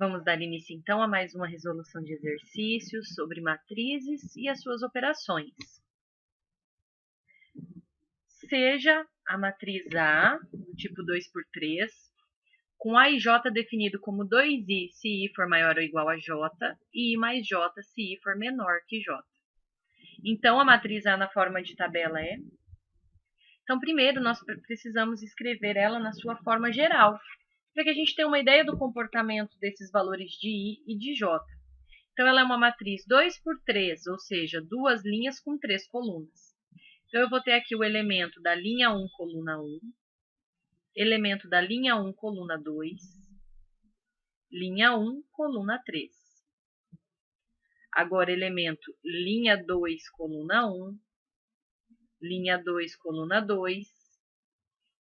Vamos dar início, então, a mais uma resolução de exercícios sobre matrizes e as suas operações. Seja a matriz A, do tipo 2 por 3, com A e J definido como 2i se I for maior ou igual a J, e I mais J se I for menor que J. Então, a matriz A na forma de tabela é... Então, primeiro, nós precisamos escrever ela na sua forma geral, para que a gente tenha uma ideia do comportamento desses valores de I e de J. Então, ela é uma matriz 2 por 3, ou seja, duas linhas com 3 colunas. Então, eu vou ter aqui o elemento da linha 1, coluna 1, elemento da linha 1, coluna 2, linha 1, coluna 3. Agora, elemento linha 2, coluna 1, linha 2, coluna 2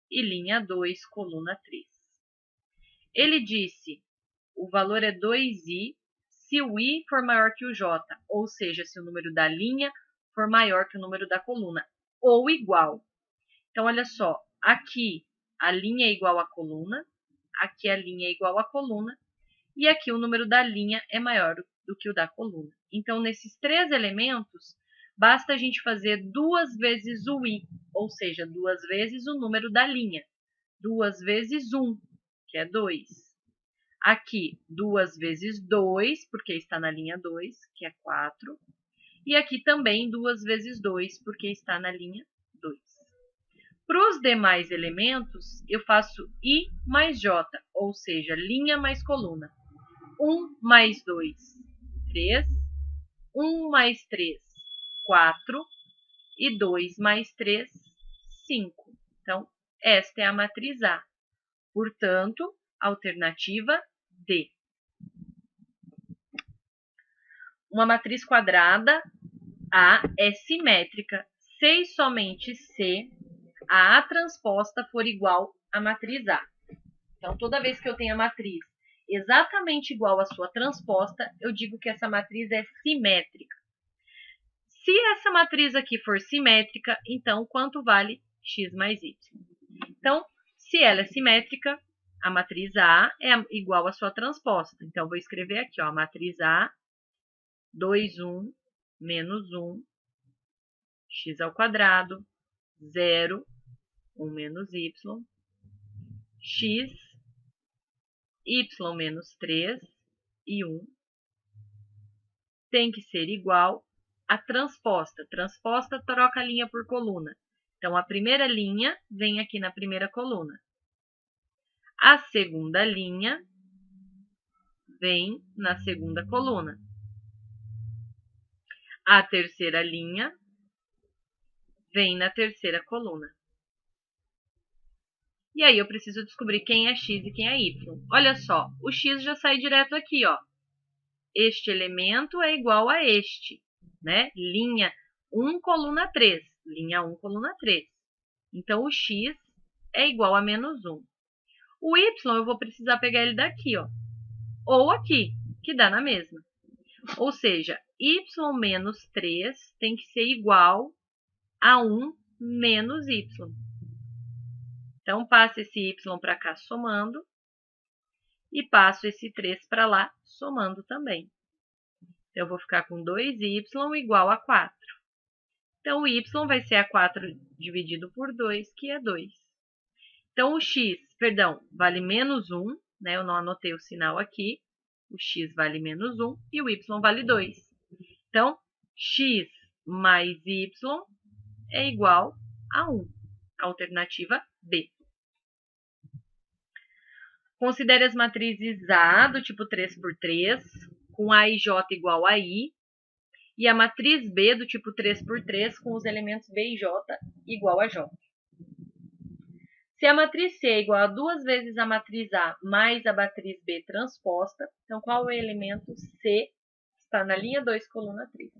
e linha 2, coluna 3. Ele disse, o valor é 2i se o i for maior que o j, ou seja, se o número da linha for maior que o número da coluna, ou igual. Então, olha só, aqui a linha é igual à coluna, aqui a linha é igual à coluna, e aqui o número da linha é maior do que o da coluna. Então, nesses três elementos, basta a gente fazer 2 vezes o i, ou seja, 2 vezes o número da linha. 2 vezes 1, que é 2. Aqui, 2 vezes 2, porque está na linha 2, que é 4. E aqui também 2 vezes 2, porque está na linha 2. Para os demais elementos, eu faço I mais J, ou seja, linha mais coluna. 1 mais 2, 3. 1 mais 3, 4. E 2 mais 3, 5. Então, esta é a matriz A. Portanto, alternativa D. Uma matriz quadrada A é simétrica se e somente se a A transposta for igual à matriz A. Então, toda vez que eu tenho a matriz exatamente igual à sua transposta, eu digo que essa matriz é simétrica. Se essa matriz aqui for simétrica, então quanto vale x mais y? Então, se ela é simétrica, a matriz A é igual à sua transposta. Então, vou escrever aqui, ó, a matriz A, 2, 1, menos 1, x ao quadrado, 0, 1 menos y, x, y menos 3 e 1 tem que ser igual à transposta. Transposta troca a linha por coluna. Então, a primeira linha vem aqui na primeira coluna. A segunda linha vem na segunda coluna. A terceira linha vem na terceira coluna. E aí eu preciso descobrir quem é x e quem é y. Olha só, o x já sai direto aqui, ó. Este elemento é igual a este, né? Linha 1, coluna 3. Linha 1, coluna 3. Então, o x é igual a menos 1. O y eu vou precisar pegar ele daqui, ó. Ou aqui, que dá na mesma. Ou seja, y menos 3 tem que ser igual a 1 menos y. Então, passo esse y para cá somando e passo esse 3 para lá somando também. Então, eu vou ficar com 2y igual a 4. Então, o y vai ser a 4 dividido por 2, que é 2. Então, o x, vale menos 1, né? Eu não anotei o sinal aqui. O x vale menos 1 e o y vale 2. Então, x mais y é igual a 1. Alternativa B. Considere as matrizes A do tipo 3 por 3, com A e J igual a I, e a matriz B do tipo 3 por 3, com os elementos B e J igual a J. Se a matriz C é igual a 2 vezes a matriz A mais a matriz B transposta, então qual é o elemento C? Está na linha 2, coluna 3.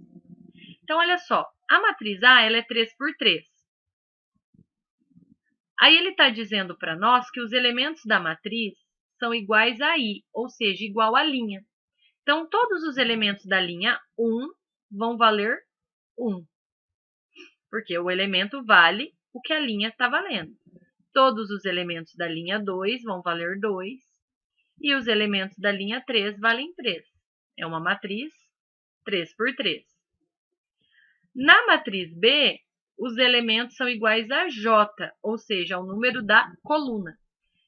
Então, olha só, a matriz A ela é 3 por 3. Aí ele está dizendo para nós que os elementos da matriz são iguais a I, ou seja, igual à linha. Então, todos os elementos da linha 1 vão valer 1, porque o elemento vale o que a linha está valendo. Todos os elementos da linha 2 vão valer 2, e os elementos da linha 3 valem 3. É uma matriz 3 por 3. Na matriz B, os elementos são iguais a J, ou seja, ao número da coluna.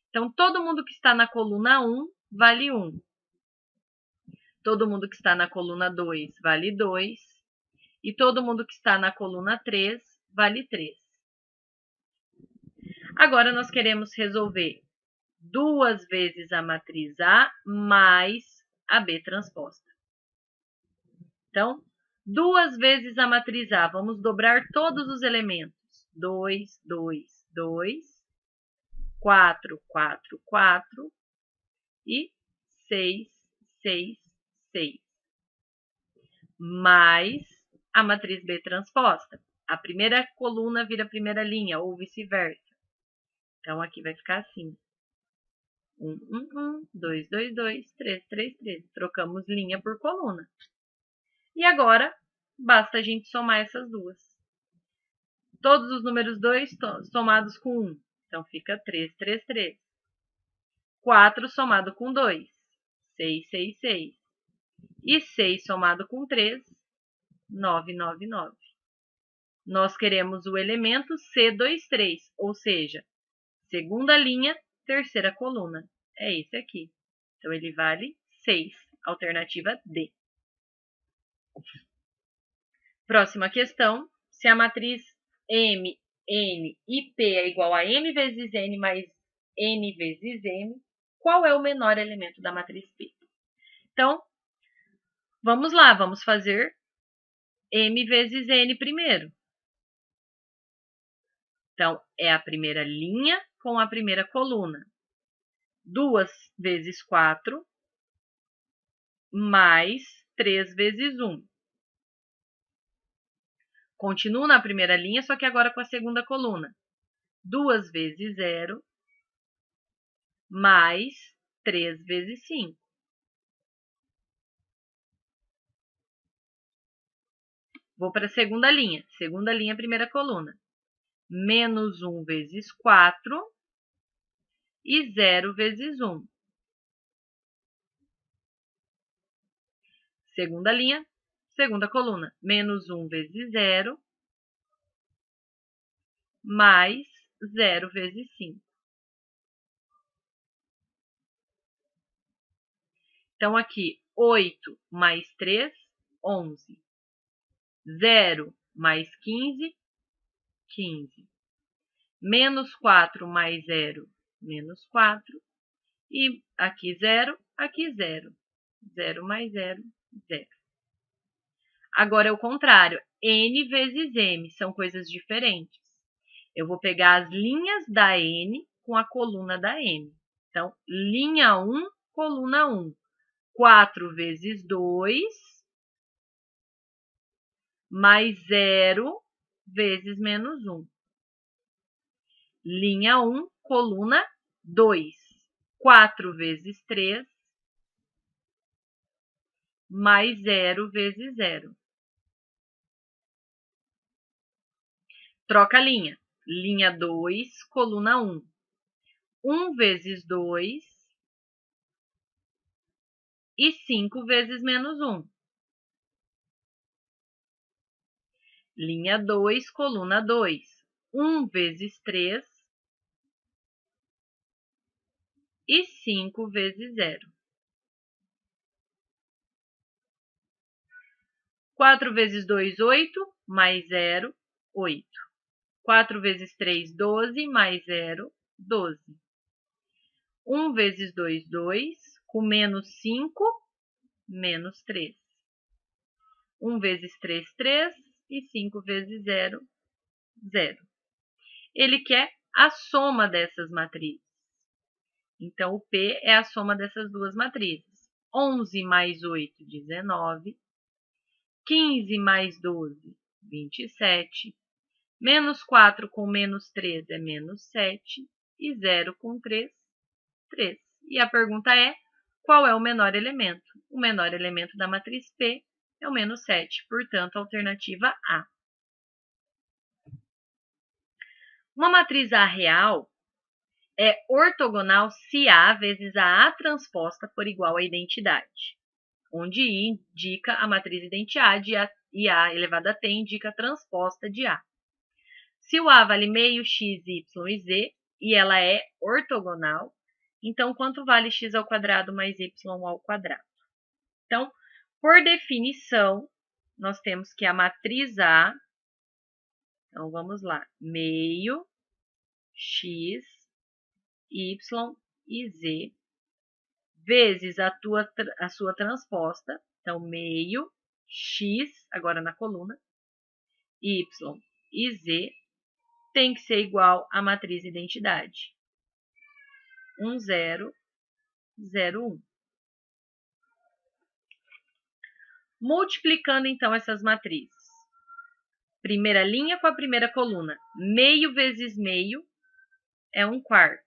Então, todo mundo que está na coluna 1 vale 1. Todo mundo que está na coluna 2 vale 2. E todo mundo que está na coluna 3 vale 3. Agora, nós queremos resolver 2 vezes a matriz A mais a B transposta. Então, 2 vezes a matriz A. Vamos dobrar todos os elementos. 2, 2, 2, 4, 4, 4 e 6, 6, 6. Mais a matriz B transposta. A primeira coluna vira a primeira linha, ou vice-versa. Então, aqui vai ficar assim. 1, 1, 1, 2, 2, 2, 3, 3, 3. Trocamos linha por coluna. E agora, basta a gente somar essas duas. Todos os números 2 somados com 1. Então, fica 3, 3, 3. 4 somado com 2. 6, 6, 6. E 6 somado com 3. 9, 9, 9. Nós queremos o elemento C23, ou seja, segunda linha, terceira coluna. É esse aqui. Então, ele vale 6. Alternativa D. Próxima questão. Se a matriz M, N e P é igual a M vezes N mais N vezes M, qual é o menor elemento da matriz P? Então, vamos lá, vamos fazer M vezes N primeiro. Então, é a primeira linha com a primeira coluna. 2 vezes 4 mais 3 vezes 1. Continuo na primeira linha, só que agora com a segunda coluna. 2 vezes 0 mais 3 vezes 5. Vou para a segunda linha. Segunda linha, primeira coluna. Menos 1 vezes 4 e 0 vezes 1. Segunda linha, segunda coluna. Menos 1 vezes 0 mais 0 vezes 5. Então, aqui, 8 mais 3, 11. 0 mais 15, 15. Menos 4 mais 0, menos 4. E aqui 0, aqui 0. 0 mais 0, 0. Agora é o contrário. N vezes M são coisas diferentes. Eu vou pegar as linhas da N com a coluna da M. Então, linha 1, coluna 1. 4 vezes 2 mais 0 vezes menos 1. Linha 1, coluna 2. 4 vezes 3 mais 0 vezes 0. Troca a linha. Linha 2, coluna 1. 1 vezes 2 e 5 vezes menos 1. Linha 2, coluna 2. 1 vezes 3 e 5 vezes 0. 4 vezes 2, 8, mais 0, 8. 4 vezes 3, 12, mais 0, 12. 1 vezes 2, 2, com menos 5, menos 3. 1 vezes 3, 3, e 5 vezes 0, 0. Ele quer a soma dessas matrizes. Então, o P é a soma dessas duas matrizes. 11 mais 8, 19. 15 mais 12, 27. Menos 4 com menos 3 é menos 7. E 0 com 3, 3. E a pergunta é, qual é o menor elemento? O menor elemento da matriz P é o menos 7. Portanto, a alternativa A. Uma matriz A real é ortogonal se A vezes a A transposta for igual à identidade, onde I indica a matriz identidade e A elevado a T indica a transposta de A. Se o A vale meio, x, y e z, e ela é ortogonal, então quanto vale x ao quadrado mais y ao quadrado? Então, por definição, nós temos que a matriz A, então vamos lá, meio, x, y e z, vezes a sua transposta, então meio, x, agora na coluna, y e z, tem que ser igual à matriz identidade. 1, 0, 0, 1. Multiplicando, então, essas matrizes. Primeira linha com a primeira coluna. Meio vezes meio é 1/4.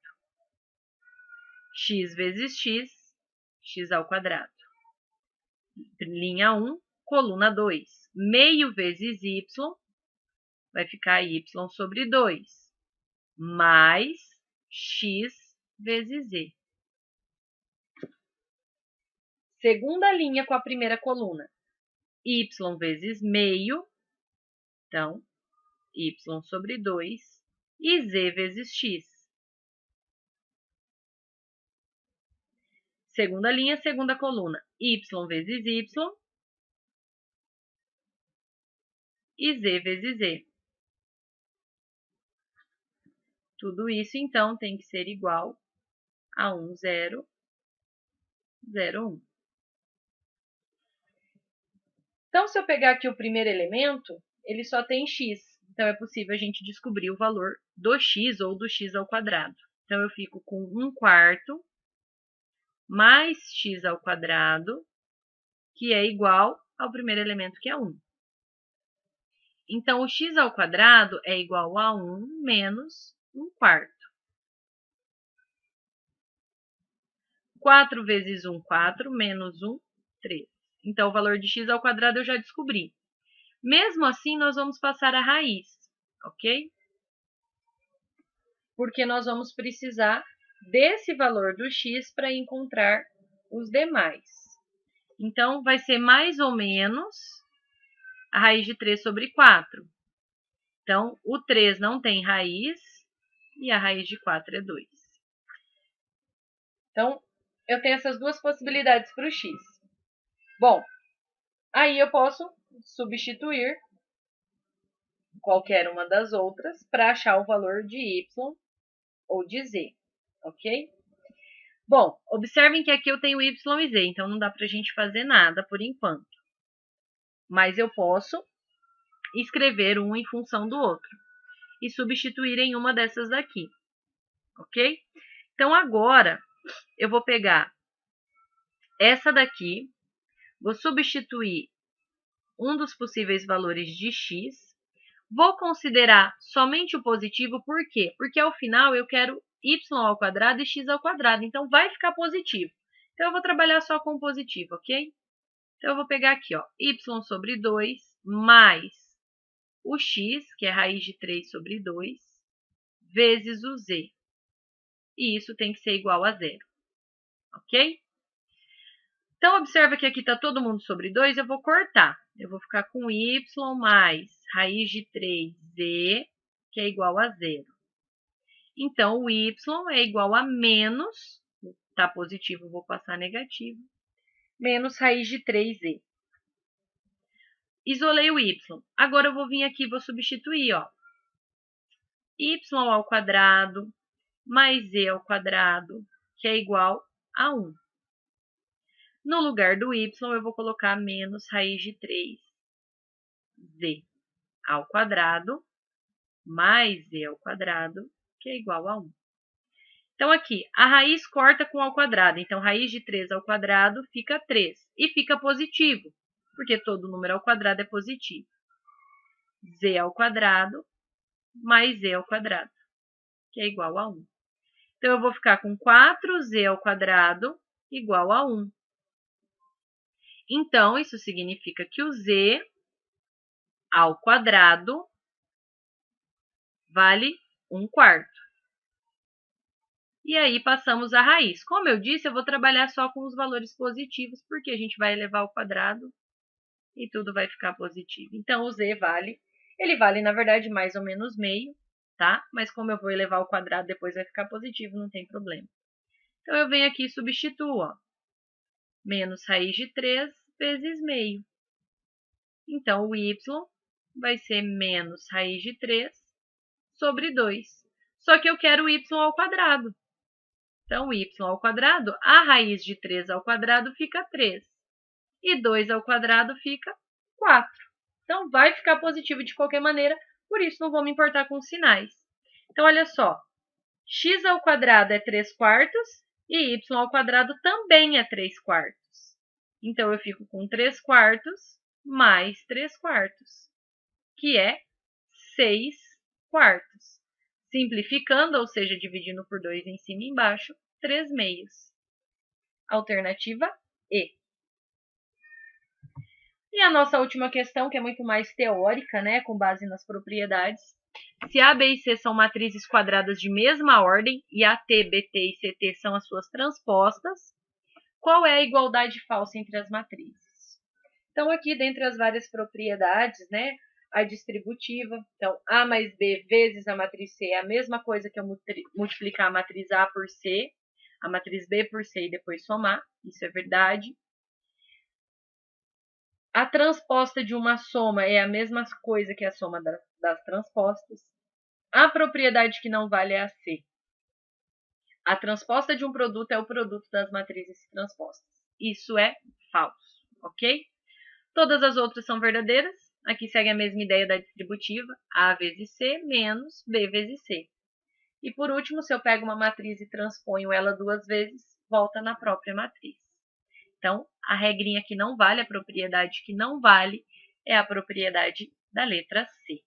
X vezes x, x ao quadrado. Linha 1, coluna 2. Meio vezes y, vai ficar y sobre 2. Mais x vezes z. Segunda linha com a primeira coluna. Y vezes meio, então, y sobre 2, e z vezes x. Segunda linha, segunda coluna, y vezes y, e z vezes z. Tudo isso, então, tem que ser igual a 1, 0, 0, 1. Então, se eu pegar aqui o primeiro elemento, ele só tem x. Então, é possível a gente descobrir o valor do x ou do x ao quadrado. Então, eu fico com 1/4 mais x ao quadrado, que é igual ao primeiro elemento, que é 1. Então, o x ao quadrado é igual a 1 menos 1/4. 4 vezes 1, 4, menos 1, 3. Então, o valor de x ao quadrado eu já descobri. Mesmo assim, nós vamos passar a raiz, ok? Porque nós vamos precisar desse valor do x para encontrar os demais. Então, vai ser mais ou menos a raiz de 3 sobre 4. Então, o 3 não tem raiz e a raiz de 4 é 2. Então, eu tenho essas duas possibilidades para o x. Bom, aí eu posso substituir qualquer uma das outras para achar o valor de y ou de z, ok? Bom, observem que aqui eu tenho y e z, então não dá para a gente fazer nada por enquanto. Mas eu posso escrever um em função do outro e substituir em uma dessas daqui, ok? Então, agora, eu vou pegar essa daqui, vou substituir um dos possíveis valores de x, vou considerar somente o positivo, por quê? Porque ao final eu quero y ao quadrado e x ao quadrado, então vai ficar positivo. Então, eu vou trabalhar só com o positivo, ok? Então, eu vou pegar aqui, ó, y sobre 2 mais o x, que é raiz de 3 sobre 2, vezes o z. E isso tem que ser igual a 0, ok? Então, observa que aqui está todo mundo sobre 2, eu vou cortar. Eu vou ficar com y mais raiz de 3z, que é igual a 0. Então, o y é igual a menos, está positivo, vou passar negativo, menos raiz de 3z. Isolei o y. Agora, eu vou vir aqui e vou substituir, ó. Y ao quadrado mais z ao quadrado, que é igual a 1. No lugar do y, eu vou colocar menos raiz de 3z ao quadrado mais z ao quadrado, que é igual a 1. Então, aqui, a raiz corta com ao quadrado. Então, raiz de 3 ao quadrado fica 3. E fica positivo, porque todo número ao quadrado é positivo. Z ao quadrado mais z ao quadrado, que é igual a 1. Então, eu vou ficar com 4z ao quadrado igual a 1. Então, isso significa que o z ao quadrado vale 1/4. E aí passamos a raiz. Como eu disse, eu vou trabalhar só com os valores positivos, porque a gente vai elevar ao quadrado e tudo vai ficar positivo. Então, o z vale, ele vale, na verdade, mais ou menos meio, tá? Mas como eu vou elevar ao quadrado, depois vai ficar positivo, não tem problema. Então, eu venho aqui e substituo, ó. Menos raiz de 3 vezes meio. Então, o y vai ser menos raiz de 3 sobre 2. Só que eu quero o y ao quadrado. Então, o y ao quadrado, a raiz de 3 ao quadrado fica 3. E 2 ao quadrado fica 4. Então, vai ficar positivo de qualquer maneira, por isso não vou me importar com os sinais. Então, olha só, x ao quadrado é 3 quartos e y ao quadrado também é 3 quartos. Então, eu fico com 3 quartos mais 3 quartos, que é 6 quartos. Simplificando, ou seja, dividindo por 2 em cima e embaixo, 3 meios. Alternativa E. E a nossa última questão, que é muito mais teórica, né, com base nas propriedades. Se A, B e C são matrizes quadradas de mesma ordem e AT, BT e CT são as suas transpostas, qual é a igualdade falsa entre as matrizes? Então, aqui, dentre as várias propriedades, né, a distributiva. Então, A mais B vezes a matriz C é a mesma coisa que eu multiplicar a matriz A por C, a matriz B por C e depois somar. Isso é verdade. A transposta de uma soma é a mesma coisa que a soma das transpostas. A propriedade que não vale é a C. A transposta de um produto é o produto das matrizes transpostas. Isso é falso, ok? Todas as outras são verdadeiras. Aqui segue a mesma ideia da distributiva, A vezes C menos B vezes C. E por último, se eu pego uma matriz e transponho ela 2 vezes, volta na própria matriz. Então, a regrinha que não vale, a propriedade que não vale, é a propriedade da letra C.